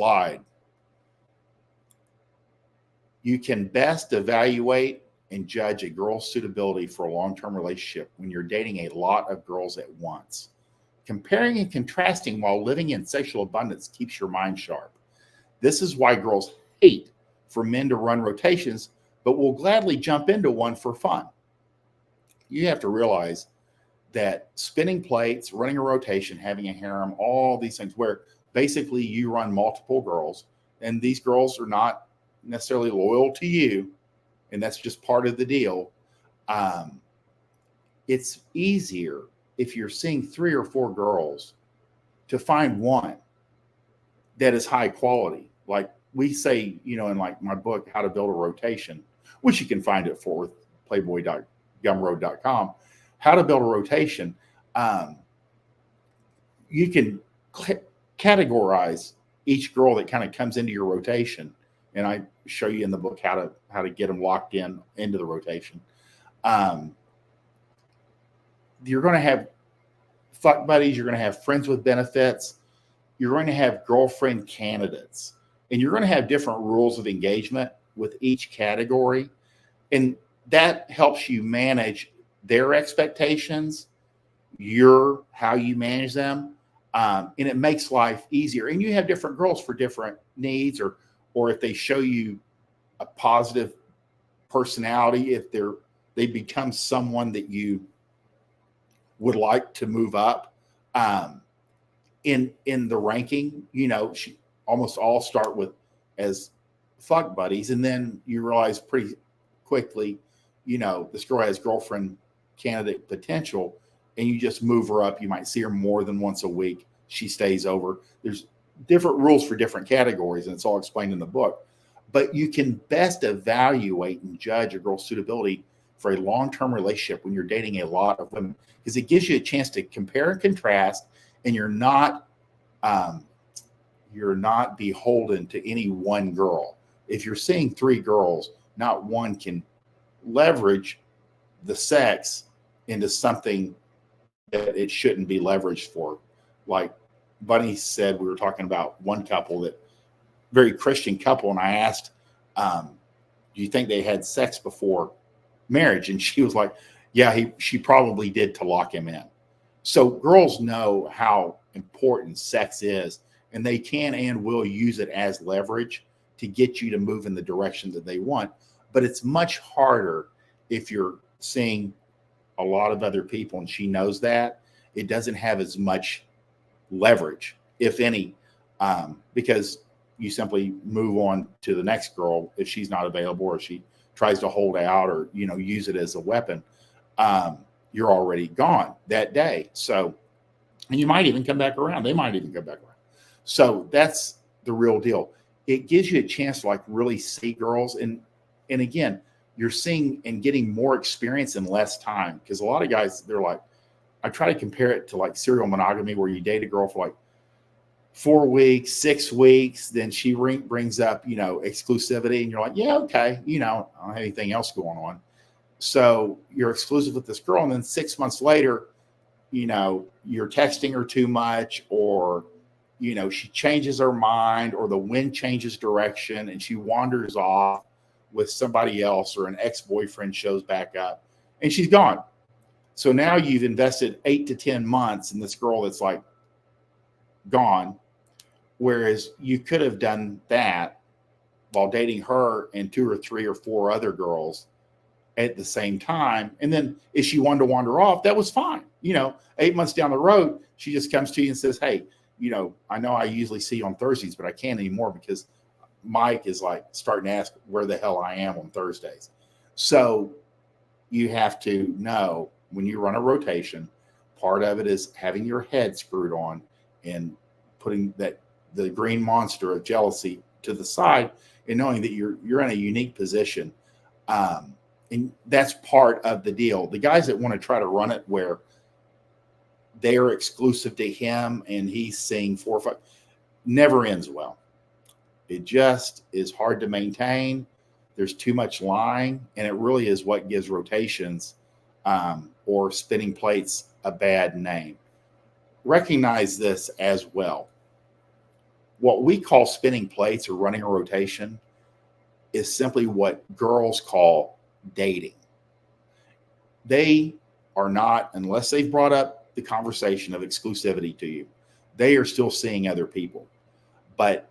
slide, you can best evaluate and judge a girl's suitability for a long-term relationship when you're dating a lot of girls at once. Comparing and contrasting while living in sexual abundance keeps your mind sharp. This is why girls hate for men to run rotations, but will gladly jump into one for fun. You have to realize that spinning plates, running a rotation, having a harem, all these things where basically you run multiple girls, and these girls are not necessarily loyal to you, and that's just part of the deal. Um, it's easier if you're seeing 3 or 4 girls to find one that is high quality. Like we say, in like my book, How to Build a Rotation, which you can find it for playboy.gumroad.com, How to Build a Rotation. Um, you can categorize each girl that kind of comes into your rotation, and I show you in the book how to get them locked into the rotation. Um, you're going to have fuck buddies. You're going to have friends with benefits. You're going to have girlfriend candidates, and you're going to have different rules of engagement with each category. And that helps you manage their expectations, how you manage them. And it makes life easier. And you have different girls for different needs, or if they show you a positive personality, if they become someone that you would like to move up in the ranking. She almost all start with as fuck buddies, and then you realize pretty quickly, this girl has girlfriend candidate potential, and you just move her up. You might see her more than once a week. She stays over. There's different rules for different categories, and it's all explained in the book. But you can best evaluate and judge a girl's suitability for a long-term relationship when you're dating a lot of women, because it gives you a chance to compare and contrast, and you're not beholden to any one girl. If you're seeing 3 girls, not one can leverage the sex into something that it shouldn't be leveraged for. Like Bunny said, we were talking about one couple, that very Christian couple, and I asked, do you think they had sex before marriage? And she was like, yeah, she probably did, to lock him in. So girls know how important sex is, and they can and will use it as leverage to get you to move in the direction that they want. But it's much harder if you're seeing a lot of other people and she knows that. It doesn't have as much leverage, if any, because you simply move on to the next girl if she's not available, or she tries to hold out, or use it as a weapon. You're already gone that day. So, and you might even come back around. They might even come back around. So that's the real deal. It gives you a chance to like really see girls, and again, you're seeing and getting more experience in less time, because a lot of guys, they're like, I try to compare it to like serial monogamy, where you date a girl for like 4 weeks, 6 weeks, then she brings up, exclusivity, and you're like, yeah, okay, I don't have anything else going on. So you're exclusive with this girl, and then 6 months later, you're texting her too much, or, she changes her mind, or the wind changes direction and she wanders off with somebody else, or an ex-boyfriend shows back up and she's gone. So now you've invested 8 to 10 months in this girl that's like gone. Whereas you could have done that while dating her and 2 or 3 or 4 other girls at the same time. And then if she wanted to wander off, that was fine. 8 months down the road, she just comes to you and says, hey, I know I usually see you on Thursdays, but I can't anymore because Mike is like starting to ask where the hell I am on Thursdays. So you have to know, when you run a rotation, part of it is having your head screwed on and putting the green monster of jealousy to the side, and knowing that you're in a unique position. And that's part of the deal. The guys that want to try to run it where they are exclusive to him and he's seeing 4 or 5, never ends well. It just is hard to maintain. There's too much lying, and it really is what gives rotations or spinning plates a bad name. Recognize this as well. What we call spinning plates or running a rotation is simply what girls call dating. They are not, unless they've brought up the conversation of exclusivity to you, they are still seeing other people. But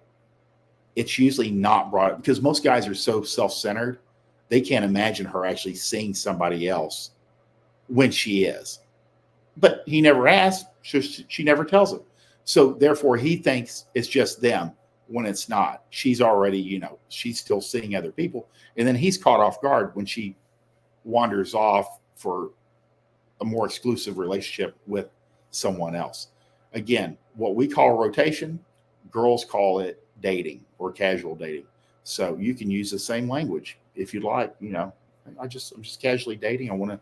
it's usually not brought up because most guys are so self-centered, they can't imagine her actually seeing somebody else when she is. But he never asks, she never tells him. So therefore, he thinks it's just them when it's not. She's already, she's still seeing other people. And then he's caught off guard when she wanders off for a more exclusive relationship with someone else. Again, what we call rotation, girls call it dating or casual dating. So you can use the same language if you'd like. I'm just casually dating. I want to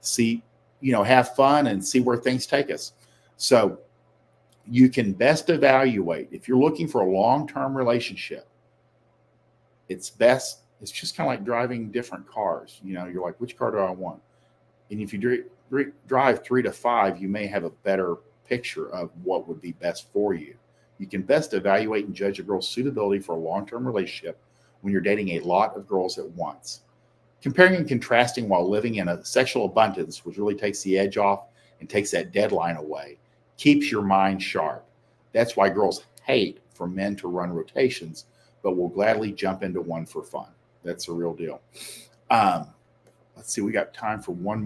see, have fun and see where things take us. So you can best evaluate if you're looking for a long-term relationship. It's just kind of like driving different cars. You're like, which car do I want? And if you drive 3 to 5, you may have a better picture of what would be best for you. You can best evaluate and judge a girl's suitability for a long-term relationship when you're dating a lot of girls at once. Comparing and contrasting while living in a sexual abundance, which really takes the edge off and takes that deadline away, keeps your mind sharp. That's why girls hate for men to run rotations, but will gladly jump into one for fun. That's the real deal. Let's see, we got time for one